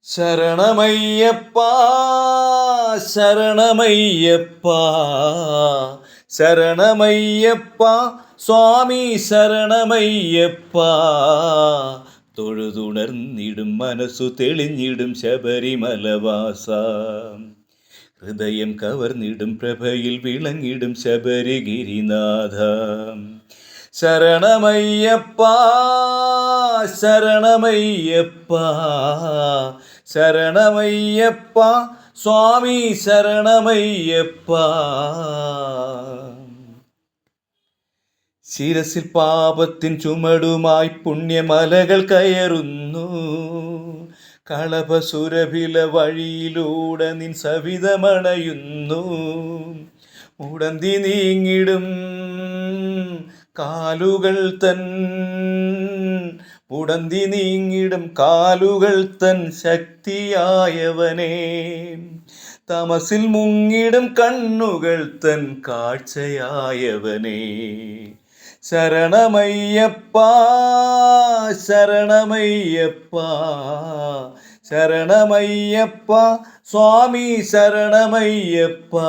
ശരണമയ്യപ്പാ ശരണമയ്യപ്പാ ശരണമയ്യപ്പാ സ്വാമി ശരണമയ്യപ്പാ. തൊഴുതുണർന്നിടും മനസ്സു തെളിഞ്ഞിടും ശബരിമലവാസ, ഹൃദയം കവർന്നിടും പ്രഭയിൽ വിളങ്ങിടും ശബരിഗിരിനാഥ. ശരണമയ്യപ്പാ ശരണമയ്യപ്പാ ശരണമയ്യപ്പാ സ്വാമി ശരണമയ്യപ്പാ. ശിരസിൽ പാപത്തിൻ ചുമടുമായി പുണ്യമലകൾ കയറുന്നു, കളഭസുരഭില വഴിയിലൂടെ നിൻ സവിതമണയുന്നു. ഉടന്തി നീങ്ങിടും കാലുകൾ തൻ ഉടന്തി നീങ്ങിടും കാലുകൾ തൻ ശക്തിയായവനേ, തമസിൽ മുങ്ങിടും കണ്ണുകൾ തൻ കാഴ്ചയായവനേ. ശരണമയ്യപ്പാ ശരണമയ്യപ്പാ ശരണമയ്യപ്പാ സ്വാമി ശരണമയ്യപ്പാ.